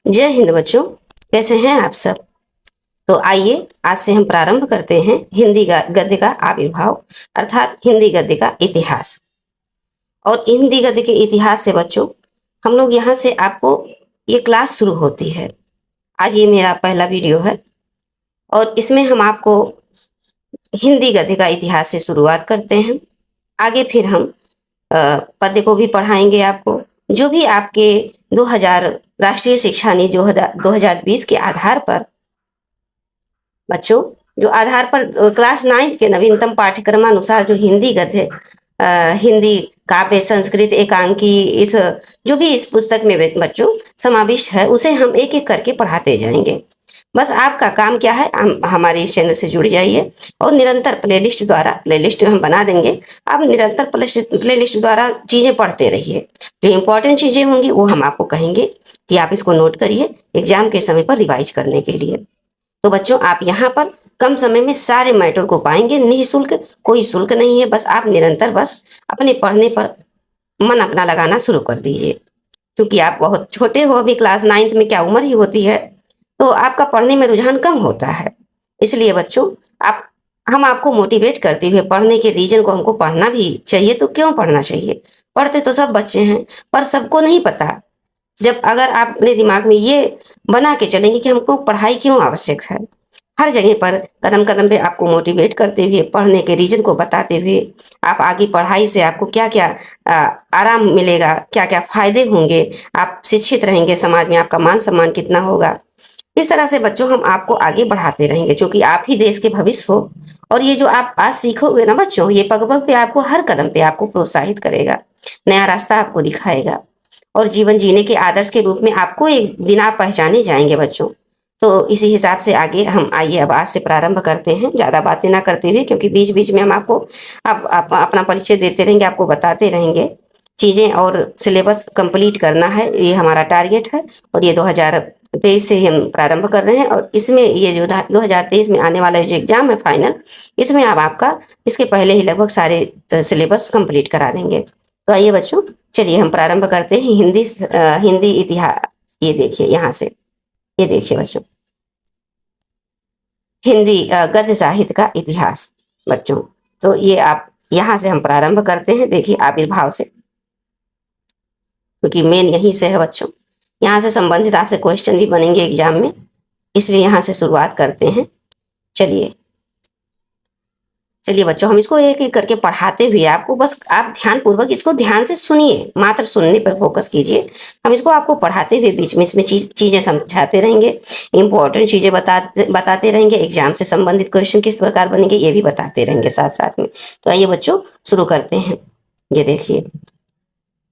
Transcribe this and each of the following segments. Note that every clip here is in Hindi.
जय हिंद बच्चों, कैसे हैं आप सब। तो आइए आज से हम प्रारंभ करते हैं हिंदी गद्य का आविर्भाव अर्थात हिंदी गद्य का इतिहास। और हिंदी गद्य के इतिहास से बच्चों हम लोग यहाँ से आपको ये क्लास शुरू होती है। आज ये मेरा पहला वीडियो है और इसमें हम आपको हिंदी गद्य का इतिहास से शुरुआत करते हैं। आगे फिर हम पद्य को भी पढ़ाएंगे आपको, जो भी आपके 2000 राष्ट्रीय शिक्षा नीति 2020 के आधार पर बच्चों, जो आधार पर क्लास 9 के नवीनतम पाठ्यक्रमानुसार जो हिंदी गद्य हिंदी काव्य संस्कृत एकांकी इस जो भी इस पुस्तक में बच्चों समाविष्ट है उसे हम एक एक करके पढ़ाते जाएंगे। बस आपका काम क्या है, हमारे इस चैनल से जुड़ जाइए और निरंतर प्लेलिस्ट हम बना देंगे। आप निरंतर प्लेलिस्ट द्वारा चीजें पढ़ते रहिए। जो इंपॉर्टेंट चीजें होंगी वो हम आपको कहेंगे कि आप इसको नोट करिए एग्जाम के समय पर रिवाइज करने के लिए। तो बच्चों आप यहाँ पर कम समय में सारे मैटर को पाएंगे, निःशुल्क, कोई शुल्क नहीं है। बस आप निरंतर बस अपने पढ़ने पर मन अपना लगाना शुरू कर दीजिए। क्योंकि आप बहुत छोटे हो, अभी क्लास 9 में क्या उम्र ही होती है, तो आपका पढ़ने में रुझान कम होता है। इसलिए बच्चों हम आपको मोटिवेट करते हुए पढ़ने के रीजन को हमको पढ़ना भी चाहिए। तो क्यों पढ़ना चाहिए, पढ़ते तो सब बच्चे हैं पर सबको नहीं पता। जब अगर आप अपने दिमाग में ये बना के चलेंगे कि हमको पढ़ाई क्यों आवश्यक है, हर जगह पर कदम कदम पे आपको मोटिवेट करते हुए पढ़ने के रीजन को बताते हुए आप आगे पढ़ाई से आपको क्या क्या आराम मिलेगा, क्या क्या फायदे होंगे, आप शिक्षित रहेंगे, समाज में आपका मान सम्मान कितना होगा, इस तरह से बच्चों हम आपको आगे बढ़ाते रहेंगे। क्योंकि आप ही देश के भविष्य हो और ये जो आप आज सीखोगे ना बच्चों, ये पग पग पे आपको हर कदम पे आपको प्रोत्साहित करेगा, नया रास्ता आपको दिखाएगा और जीवन जीने के आदर्श के रूप में आपको एक दिन आप पहचाने जाएंगे बच्चों। तो इसी हिसाब से आगे हम आइए अब आज से प्रारंभ करते हैं, ज्यादा बातें ना करते हुए, क्योंकि बीच बीच में हम आपको अपना परिचय देते रहेंगे, आपको बताते रहेंगे चीजें और सिलेबस कंप्लीट करना है, ये हमारा टारगेट है। और ये 2023 से हम प्रारंभ कर रहे हैं और इसमें ये जो 2023 में आने वाला जो एग्जाम है फाइनल, इसमें अब आपका इसके पहले ही लगभग सारे सिलेबस कंप्लीट करा देंगे। तो आइए बच्चों, चलिए हम प्रारंभ करते हैं हिंदी इतिहास। ये देखिए यहाँ से, ये देखिए बच्चों, हिंदी गद्य साहित्य का इतिहास बच्चों। तो ये आप यहाँ से हम प्रारंभ करते हैं, देखिए आविर्भाव से, क्योंकि मेन यहीं से है बच्चों। यहाँ से संबंधित आपसे क्वेश्चन भी बनेंगे एग्जाम में, इसलिए यहाँ से शुरुआत करते हैं। चलिए चलिए बच्चों, हम इसको एक एक करके पढ़ाते हुए आपको, बस आप ध्यान पूर्वक इसको ध्यान से सुनिए, मात्र सुनने पर फोकस कीजिए। हम इसको आपको पढ़ाते हुए बीच में इसमें चीजें समझाते रहेंगे, इंपॉर्टेंट चीजें बताते रहेंगे, एग्जाम से संबंधित क्वेश्चन किस प्रकार बनेंगे ये भी बताते रहेंगे साथ साथ में। तो आइए बच्चों शुरू करते हैं। ये देखिए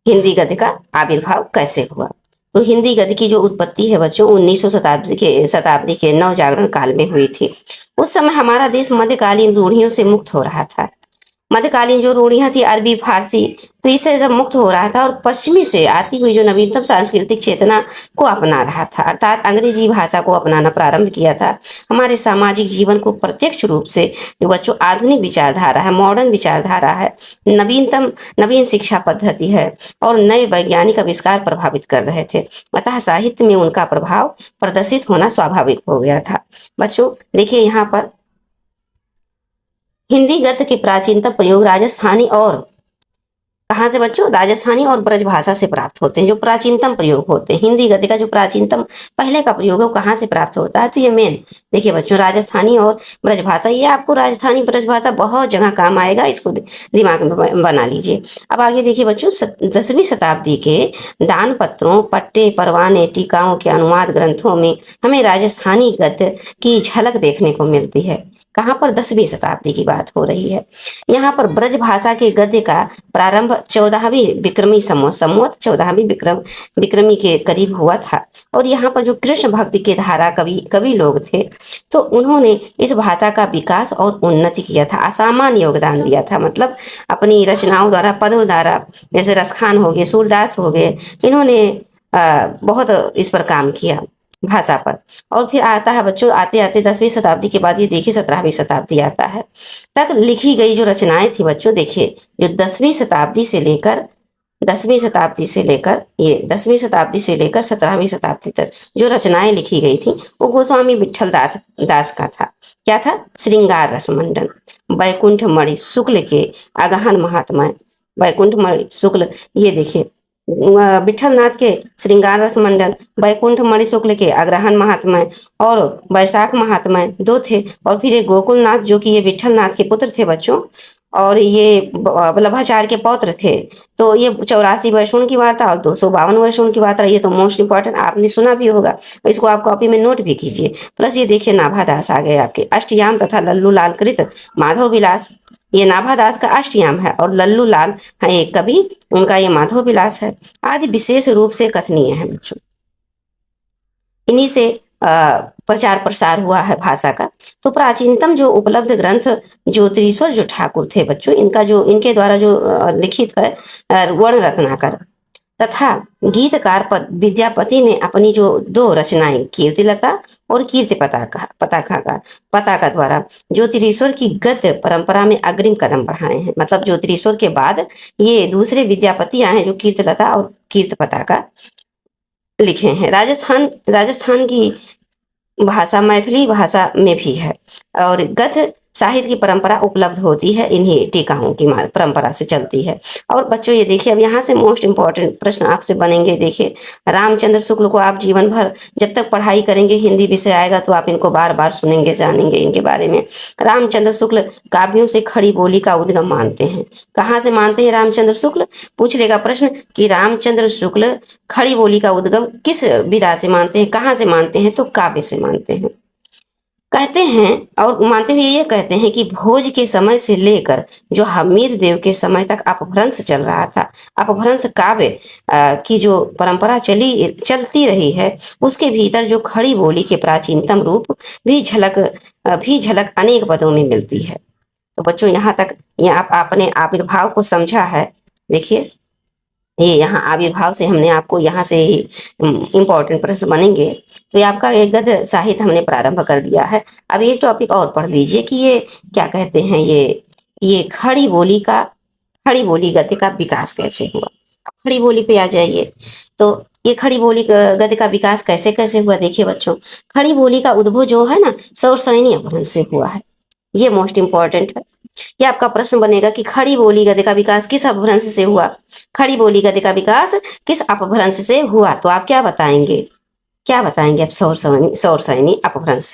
हिंदी गद्य का आविर्भाव कैसे हुआ। तो हिंदी गद्य की जो उत्पत्ति है बच्चों 19वीं शताब्दी के नवजागरण काल में हुई थी। उस समय हमारा देश मध्यकालीन रूढ़ियों से मुक्त हो रहा था। मध्यकालीन जो रूढ़ियां थी अरबी फारसी, तो इससे जब मुक्त हो रहा था और पश्चिमी से आती हुई जो नवीनतम सांस्कृतिक चेतना को अपना रहा था, अर्थात अंग्रेजी भाषा को अपनाना प्रारंभ किया था। हमारे सामाजिक जीवन को प्रत्यक्ष रूप से जो बच्चों आधुनिक विचारधारा है, मॉडर्न विचारधारा है, नवीन शिक्षा पद्धति है और नए वैज्ञानिक आविष्कार प्रभावित कर रहे थे। अतः साहित्य में उनका प्रभाव प्रदर्शित होना स्वाभाविक हो गया था। बच्चों देखिए यहाँ पर हिंदी गद्य के प्राचीनतम प्रयोग राजस्थानी और कहाँ से बच्चों, राजस्थानी और ब्रज भाषा से प्राप्त होते हैं। जो प्राचीनतम प्रयोग होते हैं हिंदी गद्य का, जो प्राचीनतम पहले का प्रयोग है वो कहाँ से प्राप्त होता है, तो ये मेन देखिए बच्चों राजस्थानी और ब्रज भाषा। ये आपको राजस्थानी ब्रज भाषा बहुत जगह काम आएगा, इसको दिमाग में बना लीजिए। अब आगे देखिए बच्चों 10वीं शताब्दी के दान पत्रों, पट्टे, परवाने, टीकाओं के अनुवाद ग्रंथों में हमें राजस्थानी गद्य की झलक देखने को मिलती है। कहाँ पर, 10वीं शताब्दी की बात हो रही है। यहाँ पर ब्रज भाषा के गद्य का प्रारंभ 14वीं विक्रमी संवत 14वीं विक्रमी के करीब हुआ था। और यहाँ पर जो कृष्ण भक्ति के धारा कवि लोग थे, तो उन्होंने इस भाषा का विकास और उन्नति किया था, असामान्य योगदान दिया था। मतलब अपनी रचनाओं द्वारा, पदों द्वारा, जैसे रसखान हो गए, सूरदास हो गए, इन्होंने बहुत इस पर काम किया भाषा पर। और फिर आता है बच्चों, आते आते 10वीं शताब्दी के बाद ये देखिए 17वीं शताब्दी आता है, तक लिखी गई जो रचनाएं थी बच्चों, देखिए जो 10वीं शताब्दी से लेकर 10वीं शताब्दी से लेकर 17वीं शताब्दी तक जो रचनाएं लिखी गई थी वो गोस्वामी विठल दास का था। क्या था? श्रृंगार रस मंडन, वैकुंठ मणि शुक्ल के अगहन महात्मा, वैकुंठ मणि शुक्ल, ये देखिए विठल नाथ के श्रृंगार रस मंडन, वैकुंठ मणि शुक्ल के अग्रहण महात्मा और वैशाख महात्मा दो थे। और फिर ये गोकुल नाथ जो कि ये विठल नाथ के पुत्र थे बच्चों, और ये वल्लभाचार्य के पौत्र थे। तो ये 84 वैष्णव की वार्ता और 252 वैष्णव की वार्ता, ये तो मोस्ट इंपॉर्टेंट आपने सुना भी होगा, इसको आप कॉपी में नोट भी कीजिए। प्लस ये देखिए नाभादास आ गए आपके, अष्टयाम तथा लल्लू लाल कृत माधव विलास, ये नाभादास का अष्टयाम है और लल्लू लाल है एक कवि, उनका ये माधव विलास है। आदि विशेष रूप से कथनीय है बच्चों। इन्हीं से प्रचार प्रसार हुआ है भाषा का। तो प्राचीनतम जो उपलब्ध ग्रंथ ज्योतिरीश्वर जो ठाकुर थे बच्चों, इनके द्वारा जो लिखित है वर्ण रत्नाकर तथा गीतकार विद्यापति ने अपनी जो 2 रचनाएं कीर्तिलता और कीर्ति पताका द्वारा ज्योतिरीश्वर की गद्य परंपरा में अग्रिम कदम बढ़ाए हैं। मतलब ज्योतिरीश्वर के बाद ये दूसरे विद्यापति आए हैं जो कीर्तिलता और कीर्ति पताका लिखे हैं। राजस्थान की भाषा मैथिली भाषा में भी है और गद्य साहित्य की परंपरा उपलब्ध होती है, इन्हीं टीकाओं की परंपरा से चलती है। और बच्चों ये देखिए अब यहाँ से मोस्ट इंपॉर्टेंट प्रश्न आपसे बनेंगे। देखिए रामचंद्र शुक्ल को आप जीवन भर जब तक पढ़ाई करेंगे, हिंदी विषय आएगा तो आप इनको बार बार सुनेंगे, जानेंगे इनके बारे में। रामचंद्र शुक्ल काव्यों से खड़ी बोली का उद्गम मानते हैं। कहाँ से मानते हैं रामचंद्र शुक्ल? पूछ लेगा प्रश्न कि रामचंद्र शुक्ल खड़ी बोली का उद्गम किस विधा से मानते हैं, कहाँ से मानते हैं? तो काव्य से मानते हैं। कहते हैं और मानते हुए ये कहते हैं कि भोज के समय से लेकर जो हमीर देव के समय तक अपभ्रंश चल रहा था, अपभ्रंश काव्य की जो परंपरा चलती रही है, उसके भीतर जो खड़ी बोली के प्राचीनतम रूप भी झलक अनेक पदों में मिलती है। तो बच्चों यहाँ तक ये आप अपने आविर्भाव को समझा है। देखिए ये यहाँ आविर्भाव से हमने आपको यहाँ से ही इम्पोर्टेंट प्रश्न बनेंगे। तो ये आपका एक गद्य साहित्य हमने प्रारंभ कर दिया है। अब एक टॉपिक और पढ़ लीजिए कि ये क्या कहते हैं, ये खड़ी बोली गद्य का विकास कैसे हुआ। खड़ी बोली पे आ जाइए। तो ये खड़ी बोली गद्य का विकास कैसे कैसे हुआ? देखिए बच्चों, खड़ी बोली का उद्भव जो है ना सौरसैनी अपभ्रंश से हुआ है। ये मोस्ट इंपॉर्टेंट है। ये आपका प्रश्न बनेगा कि खड़ी बोली गद्य का विकास किस अपभ्रंश से हुआ? खड़ी बोली गद्य का विकास किस अपभ्रंश से हुआ? तो आप क्या बताएंगे आप? सौरसैनी अपभ्रंश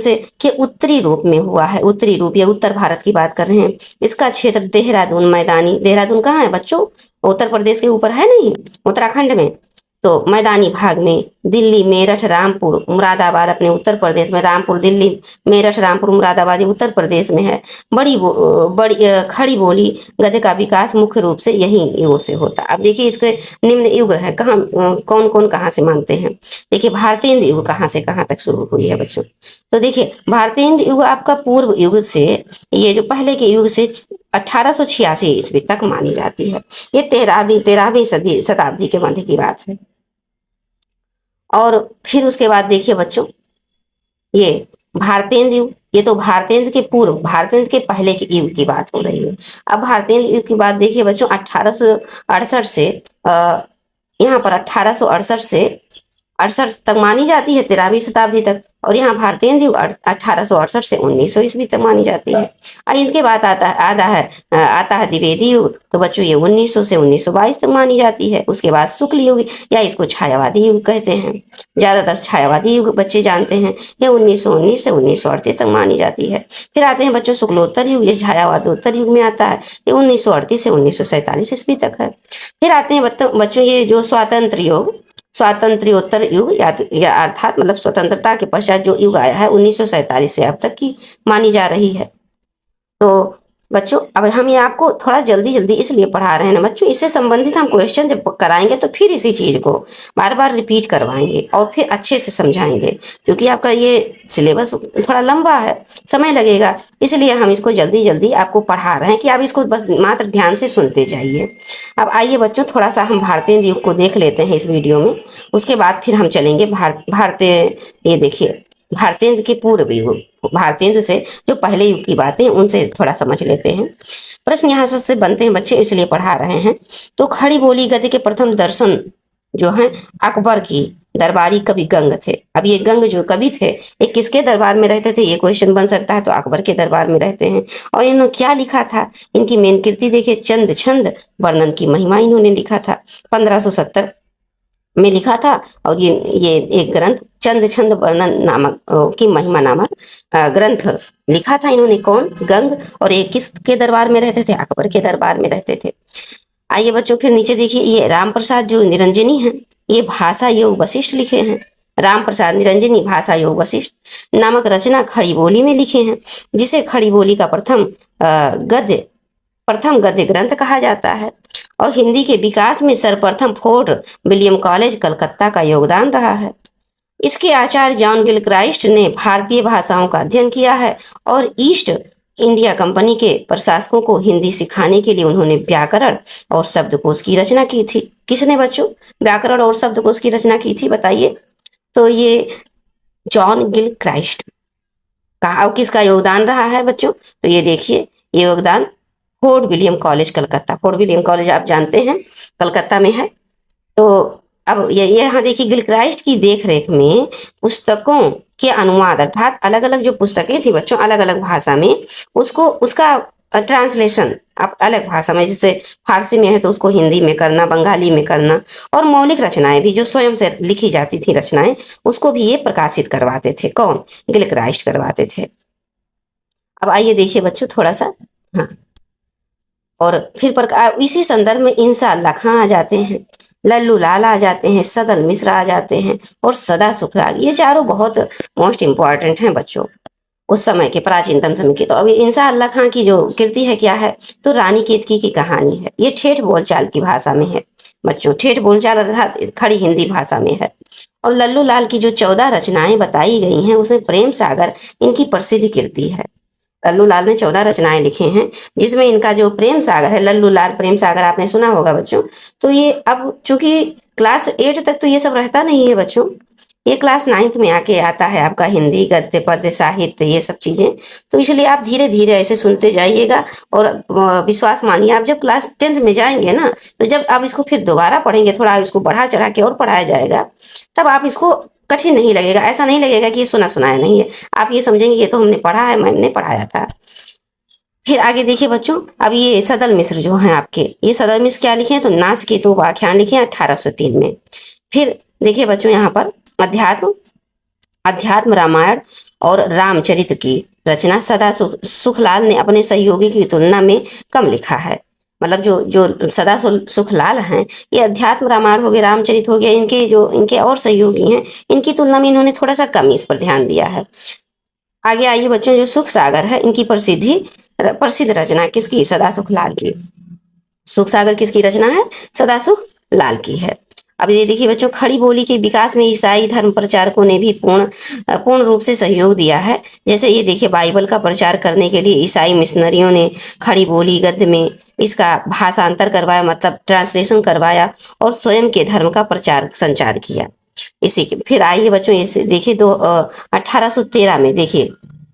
से के उत्तरी रूप में हुआ है। उत्तरी रूप, ये उत्तर भारत की बात कर रहे हैं। इसका क्षेत्र देहरादून मैदानी, देहरादून कहाँ है बच्चों? उत्तर प्रदेश के ऊपर है नहीं, उत्तराखंड में। तो मैदानी भाग में दिल्ली, मेरठ, रामपुर, मुरादाबाद अपने उत्तर प्रदेश में, रामपुर दिल्ली, मेरठ, रामपुर, मुरादाबाद उत्तर प्रदेश में है। बड़ी खड़ी बोली गद्य का विकास मुख्य रूप से यही युगों से होता। अब देखिए इसके निम्न युग है, कौन कौन कहाँ से मानते हैं। देखिए भारतेंद्र युग कहाँ से कहाँ तक शुरू हुई है बच्चों? तो देखिए भारतेंद्र युग आपका पूर्व युग से, ये जो पहले के युग से 1886 ईस्वी तक मानी जाती है। ये 13वीं शताब्दी के मध्य की बात है। और फिर उसके बाद देखिए बच्चों, ये भारतेंद्र युग, ये तो भारतेंद्र के पूर्व, भारतेंद्र के पहले के युग की बात हो रही है। अब भारतेंद्र युग की बात देखिए बच्चों, 1868 से यहाँ पर 1868 से 68 तक मानी जाती है, 13वीं शताब्दी तक। और यहाँ भारतेंद्र युग 1868 से 1900 ईस्वी तक मानी जाती है। और इसके बाद आता है द्विवेदी युग। तो बच्चों ये 1900 से 1922 तक मानी जाती है। उसके बाद शुक्ल युग या इसको छायावादी युग कहते हैं, ज्यादातर छायावादी युग बच्चे जानते हैं। ये 1919 से 1938 तक मानी जाती है। फिर आते हैं बच्चों शुक्लोत्तर युग, ये छायावादोत्तर युग में आता है। ये 1938 से 1947 ईस्वी तक है। फिर आते हैं बच्चों ये जो स्वातंत्र्योत्तर युग या अर्थात मतलब स्वतंत्रता के पश्चात जो युग आया है 1947 से अब तक की मानी जा रही है। तो बच्चों अब हम ये आपको थोड़ा जल्दी इसलिए पढ़ा रहे हैं ना बच्चों, इससे संबंधित हम क्वेश्चन जब कराएंगे तो फिर इसी चीज को बार बार रिपीट करवाएंगे और फिर अच्छे से समझाएंगे, क्योंकि आपका ये सिलेबस थोड़ा लंबा है, समय लगेगा, इसलिए हम इसको जल्दी आपको पढ़ा रहे हैं कि आप इसको बस मात्र ध्यान से सुनते जाइए। अब आइए बच्चों थोड़ा सा हम भारतेंद्र युग को देख लेते हैं इस वीडियो में, उसके बाद फिर हम चलेंगे भारतीय, ये देखिए भारतेंद्र के पूर्व युग। भारतेंदु से जो पहले युग की बातें उनसे थोड़ा समझ लेते हैं। प्रश्न यहाँ से बनते हैं बच्चे, इसलिए पढ़ा रहे हैं। तो खड़ी बोली गद्य के प्रथम दर्शन जो है अकबर की दरबारी कवि गंग थे। अब ये गंग जो कवि थे ये किसके दरबार में रहते थे, ये क्वेश्चन बन सकता है। तो अकबर के दरबार में रहते हैं। और इन्होंने क्या लिखा था, इनकी मेन कृति देखिए, चंद छंद वर्णन की महिमा इन्होंने लिखा था, 1570 में लिखा था। और ये एक ग्रंथ चंद छंद वर्णन नामक की महिमा नामक ग्रंथ लिखा था इन्होंने। कौन, गंग। और ये किसके दरबार में रहते थे, अकबर के दरबार में रहते थे। आइए बच्चों फिर नीचे देखिए, ये राम प्रसाद जो निरंजनी हैं, ये भाषा योग वशिष्ठ लिखे हैं। राम प्रसाद निरंजनी भाषा योग वशिष्ठ नामक रचना खड़ी बोली में लिखे हैं, जिसे खड़ी बोली का प्रथम गद्य ग्रंथ कहा जाता है। और हिंदी के विकास में सर्वप्रथम फोर्ट विलियम कॉलेज कलकत्ता का योगदान रहा है। इसके आचार्य जॉन गिलक्राइस्ट ने भारतीय भाषाओं का अध्ययन किया है और ईस्ट इंडिया कंपनी के प्रशासकों को हिंदी सिखाने के लिए उन्होंने व्याकरण और शब्दकोश की रचना की थी। किसने बच्चों व्याकरण और शब्दकोश की रचना की थी, बताइए। तो ये जॉन गिलक्राइस्ट का। और किसका योगदान रहा है बच्चों, तो ये देखिए, ये योगदान fort William college Calcutta, fort William college आप जानते हैं कलकत्ता में है। तो अब ये यहाँ देखिए, गिलक्राइस्ट की देखरेख में पुस्तकों के अनुवाद, अर्थात अलग अलग जो पुस्तकें थी बच्चों अलग अलग भाषा में, उसका ट्रांसलेशन आप अलग भाषा में, जैसे फारसी में है तो उसको हिंदी में करना, बंगाली में करना, और मौलिक रचनाएं भी जो स्वयं से लिखी जाती थी रचनाएं, उसको भी ये प्रकाशित करवाते थे। कौन, गिलक्राइस्ट करवाते थे। अब आइए देखिए बच्चों थोड़ा सा, हाँ, और फिर इसी संदर्भ में इंशाअल्लाह खां आ जाते हैं, लल्लू लाल आ जाते हैं, सदल मिश्रा आ जाते हैं, और सदा सुखराग। ये चारों बहुत मोस्ट इंपॉर्टेंट हैं बच्चों उस समय के, प्राचीनतम समय के। तो अभी इंशाअल्लाह खां की जो कृति है क्या है, तो रानी केतकी की कहानी है। ये ठेठ बोलचाल की भाषा में है बच्चों, ठेठ बोलचाल अर्थात खड़ी हिंदी भाषा में है। और लल्लू लाल की जो 14 रचनाएं बताई गई हैं उसमें प्रेम सागर इनकी प्रसिद्ध कृति है। लल्लू लाल ने 14 रचनाएं लिखे हैं, जिसमें इनका जो प्रेम सागर है, लल्लू लाल प्रेम सागर आपने सुना होगा बच्चों। तो ये अब चूंकि क्लास 8 तक तो ये सब रहता नहीं है बच्चों, ये क्लास 9th में आके आता है आपका हिंदी गद्य पद्य साहित्य ये सब चीजें। तो इसलिए आप धीरे धीरे ऐसे सुनते जाइएगा, और विश्वास मानिए आप जब क्लास 10th में जाएंगे ना, तो जब आप इसको फिर दोबारा पढ़ेंगे, थोड़ा इसको बढ़ा चढ़ा के और पढ़ाया जाएगा, तब आप इसको कठिन नहीं लगेगा। ऐसा नहीं लगेगा कि ये सुना सुनाया नहीं है, आप ये समझेंगे ये तो हमने पढ़ा है, मैंने पढ़ाया था। फिर आगे देखिए बच्चों, अब ये सदल मिश्र जो हैं आपके, ये सदल मिश्र क्या लिखे हैं, तो नाच के तो आख्यान लिखे हैं 1803 में। फिर देखिए बच्चों यहाँ पर अध्यात्म रामायण और रामचरित की रचना सदा सुखलाल ने अपने सहयोगी की तुलना में कम लिखा है। मतलब जो सदा सुखलाल हैं, ये अध्यात्म रामायण हो गया, रामचरित हो गया, इनके और सहयोगी हैं, इनकी तुलना में इन्होंने थोड़ा सा कम इस पर ध्यान दिया है। आगे आइए बच्चों, जो सुख सागर है, इनकी प्रसिद्ध रचना किसकी, सदा सुखलाल की। सुख सागर किसकी रचना है, सदा सुख लाल की है। अब ये देखिए बच्चों, खड़ी बोली के विकास में ईसाई धर्म प्रचारकों ने भी पूर्ण रूप से सहयोग दिया है। जैसे ये देखिए, बाइबल का प्रचार करने के लिए ईसाई मिशनरियों ने खड़ी बोली गद्य में इसका भाषांतर करवाया, मतलब ट्रांसलेशन करवाया, और स्वयं के धर्म का प्रचार संचार किया। इसी के फिर आइए बच्चों, इसे देखिए 1813 में, देखिए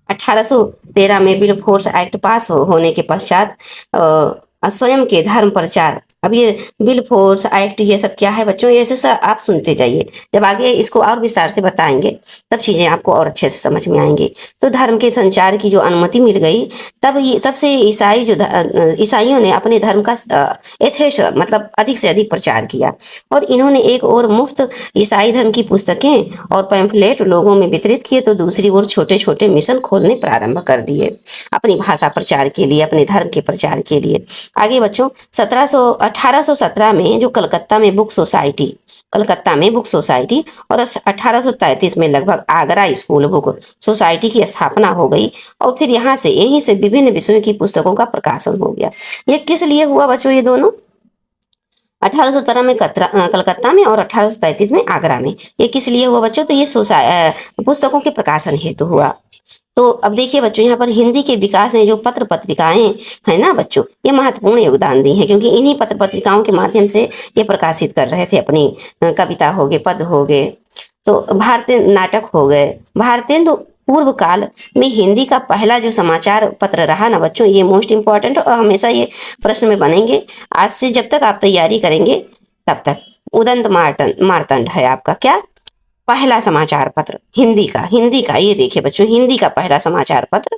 1813 में विल्फोर्स एक्ट पास होने के पश्चात स्वयं के धर्म प्रचार। अब ये विल्फोर्स एक्ट ये सब क्या है बच्चों, ये सब आप सुनते जाइए, जब आगे इसको और विस्तार से बताएंगे तब चीजें आपको और अच्छे से समझ में आएंगी। तो धर्म के संचार की जो अनुमति मिल गई, तब ये सबसे ईसाइयों ने अपने धर्म का यथेष्ट मतलब अधिक से अधिक प्रचार किया, और इन्होंने एक और मुफ्त ईसाई धर्म की पुस्तकें और पैम्फलेट लोगों में वितरित किए, तो दूसरी ओर छोटे छोटे मिशन खोलने प्रारंभ कर दिए अपनी भाषा प्रचार के लिए, अपने धर्म के प्रचार के लिए। आगे बच्चों, 1817 में जो कलकत्ता में बुक सोसाइटी और 1833 में लगभग आगरा स्कूल बुक सोसाइटी की स्थापना हो गई, और फिर यहीं से विभिन्न विषयों की पुस्तकों का प्रकाशन हो गया। ये किस लिए हुआ बच्चों, ये दोनों 1817 में कलकत्ता में और 1833 में आगरा में, ये किस लिए हुआ बच्चों, तो ये पुस्तकों के प्रकाशन हेतु हुआ। तो अब देखिए बच्चों, यहाँ पर हिंदी के विकास में जो पत्र पत्रिकाएं हैं ना बच्चों, ये महत्वपूर्ण योगदान दी हैं, क्योंकि इन्हीं पत्र पत्रिकाओं के माध्यम से ये प्रकाशित कर रहे थे अपनी कविता हो गए, पद हो गए, तो भारतीय नाटक हो गए। भारतेंदु पूर्व काल में हिंदी का पहला जो समाचार पत्र रहा ना बच्चों, ये मोस्ट इंपॉर्टेंट और हमेशा ये प्रश्न में बनेंगे। आज से जब तक आप तैयारी करेंगे तब तक उदंत मार्तंड है आपका क्या, पहला समाचार पत्र हिंदी का ये देखिए बच्चों, हिंदी का पहला समाचार पत्र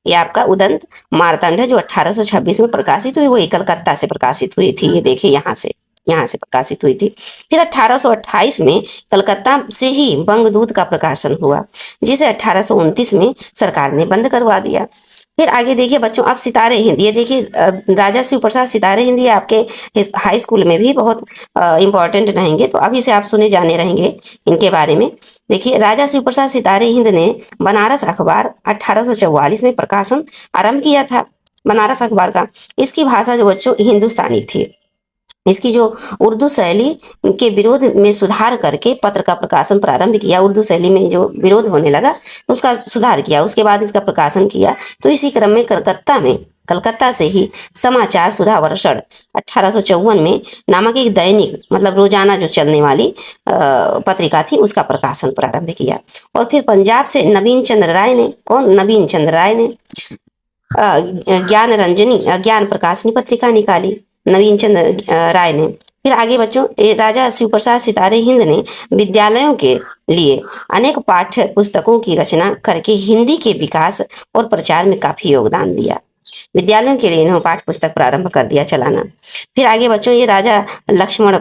ये आपका उदंत मार्तंड है, जो 1826 में प्रकाशित हुई, वही कलकत्ता से प्रकाशित हुई थी। ये देखिए यहाँ से प्रकाशित हुई थी। फिर 1828 में कलकत्ता से ही बंगदूत का प्रकाशन हुआ, जिसे 1829 में सरकार ने बंद करवा दिया। फिर आगे देखिए बच्चों, अब सितारे हिंद, ये देखिए राजा शिव प्रसाद सितारे हिंदी आपके हाई स्कूल में भी बहुत इंपॉर्टेंट रहेंगे, तो अभी से आप सुने जाने रहेंगे इनके बारे में। देखिए राजा शिव प्रसाद सितारे हिंद ने बनारस अखबार 1844 में प्रकाशन आरंभ किया था, बनारस अखबार का। इसकी भाषा जो बच्चों हिंदुस्तानी थी। इसकी जो उर्दू शैली के विरोध में सुधार करके पत्र का प्रकाशन प्रारंभ किया, उर्दू शैली में जो विरोध होने लगा उसका सुधार किया, उसके बाद इसका प्रकाशन किया। तो इसी क्रम में कलकत्ता से ही समाचार सुधा वर्षण 1854 में नामक एक दैनिक, मतलब रोजाना जो चलने वाली पत्रिका थी, उसका प्रकाशन प्रारंभ किया। और फिर पंजाब से नवीन चंद्र राय ने ज्ञान प्रकाशनी पत्रिका निकाली, नवीन चंद्र राय ने। फिर आगे बच्चों, राजा शिव प्रसाद सितारे हिंद ने विद्यालयों के लिए अनेक पाठ्य पुस्तकों की रचना करके हिंदी के विकास और प्रचार में काफी योगदान दिया। विद्यालयों के लिए इन्होंने पाठ्य पुस्तक प्रारंभ कर दिया चलाना। फिर आगे बच्चों, ये राजा लक्ष्मण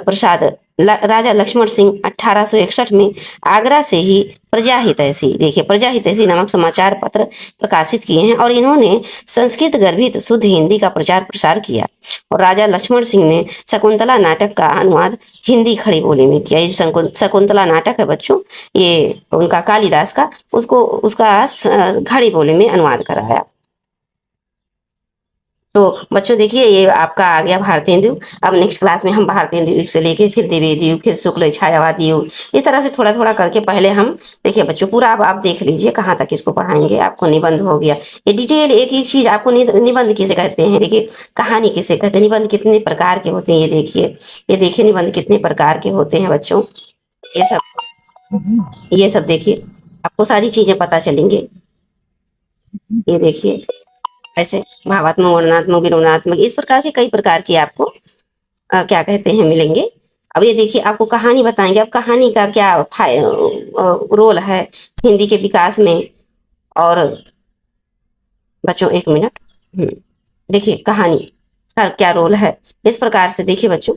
सिंह 1861 में आगरा से ही प्रजा हितैषी नामक समाचार पत्र प्रकाशित किए हैं, और इन्होंने संस्कृत गर्भित शुद्ध हिंदी का प्रचार प्रसार किया। और राजा लक्ष्मण सिंह ने शकुंतला नाटक का अनुवाद हिंदी खड़ी बोली में किया। ये शकुंतला नाटक है बच्चों, ये उनका कालिदास का, उसका खड़ी बोली में अनुवाद कराया। तो बच्चों देखिए, ये आपका आ गया भारतेंदु। अब नेक्स्ट क्लास में हम भारतेंदु युग से लेके फिर द्विवेदी युग, फिर शुक्ल छायावादी युग, इस तरह से थोड़ा थोड़ा करके पहले हम देखिए बच्चों, पूरा अब आप देख लीजिए कहाँ तक इसको पढ़ाएंगे। आपको निबंध हो गया, ये डिटेल एक एक चीज आपको निबंध किसे कहते हैं, देखिए कहानी किसे कहते हैं, निबंध कितने प्रकार के होते हैं, ये देखिए निबंध कितने प्रकार के होते हैं बच्चों। ये सब देखिए, आपको सारी चीजें पता चलेंगे। ये देखिए ऐसे भावात्मक, वर्णनात्मक, विरोधात्मक, इस प्रकार के कई प्रकार की आपको क्या कहते हैं मिलेंगे। अब ये देखिए, आपको कहानी बताएंगे। अब कहानी का क्या रोल है हिंदी के विकास में। और बच्चों एक मिनट, देखिए कहानी का क्या रोल है, इस प्रकार से देखिए बच्चों,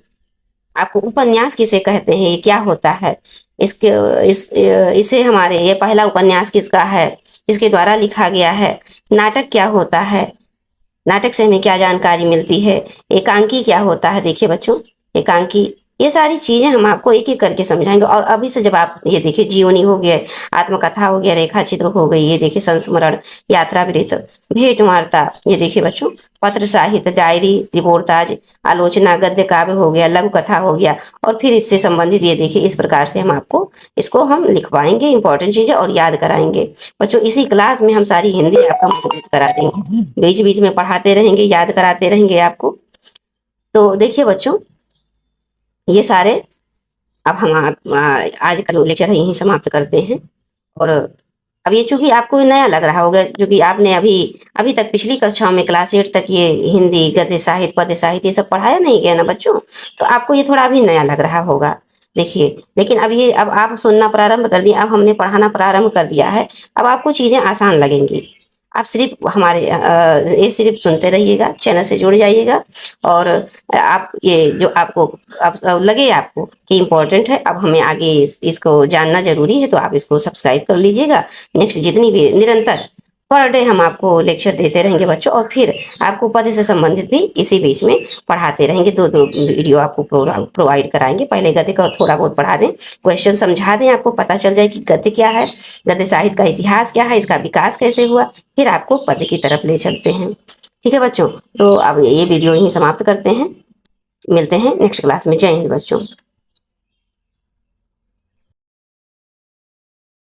आपको उपन्यास किसे कहते हैं, ये क्या होता है, इसे हमारे ये पहला उपन्यास किसका है, इसके द्वारा लिखा गया है। नाटक क्या होता है, नाटक से हमें क्या जानकारी मिलती है। एकांकी क्या होता है, देखिए बच्चों एकांकी, ये सारी चीजें हम आपको एक एक करके समझाएंगे। और अभी से जब आप ये देखिए, जीवनी हो गया, आत्मकथा हो गया, रेखा चित्र हो गई, ये देखिए संस्मरण, यात्रा वृत्त, भेंट वार्ता, ये देखिए बच्चों पत्र साहित्य, डायरी, रिपोर्टाज, आलोचना, गद्य काव्य हो गया, लघु कथा हो गया, और फिर इससे संबंधित ये देखिए, इस प्रकार से हम आपको इसको हम लिखवाएंगे, इंपॉर्टेंट चीजें और याद कराएंगे बच्चों। इसी क्लास में हम सारी हिंदी आपका मजबूत करा देंगे, बीच बीच में पढ़ाते रहेंगे, याद कराते रहेंगे आपको। तो देखिए बच्चों, ये सारे अब हम आज का लेक्चर यहीं समाप्त करते हैं। और अब ये चूंकि आपको नया लग रहा होगा, क्योंकि आपने अभी तक पिछली कक्षाओं में क्लास 8 तक ये हिंदी गद्य साहित्य, पद्य साहित्य ये सब पढ़ाया नहीं गया ना बच्चों, तो आपको ये थोड़ा अभी नया लग रहा होगा। देखिए, लेकिन अब आप सुनना प्रारंभ कर दिए, अब हमने पढ़ाना प्रारंभ कर दिया है, अब आपको चीजें आसान लगेंगी। आप सिर्फ हमारे ये सिर्फ सुनते रहिएगा, चैनल से जुड़ जाइएगा। और आप ये जो आपको लगे आपको कि इम्पोर्टेंट है, अब हमें आगे इसको जानना जरूरी है, तो आप इसको सब्सक्राइब कर लीजिएगा। नेक्स्ट जितनी भी निरंतर पर डे हम आपको लेक्चर देते रहेंगे बच्चों, और फिर आपको पद से संबंधित भी इसी बीच में पढ़ाते रहेंगे। दो वीडियो आपको प्रोवाइड कराएंगे। पहले गद्य का थोड़ा बहुत पढ़ा दें, क्वेश्चन समझा दें, आपको पता चल जाए कि गद्य क्या है, गद्य साहित्य का इतिहास क्या है, इसका विकास कैसे हुआ, फिर आपको पद की तरफ ले चलते हैं। ठीक है बच्चों, तो अब ये वीडियो यहीं समाप्त करते हैं, मिलते हैं नेक्स्ट क्लास में। जय हिंद बच्चों।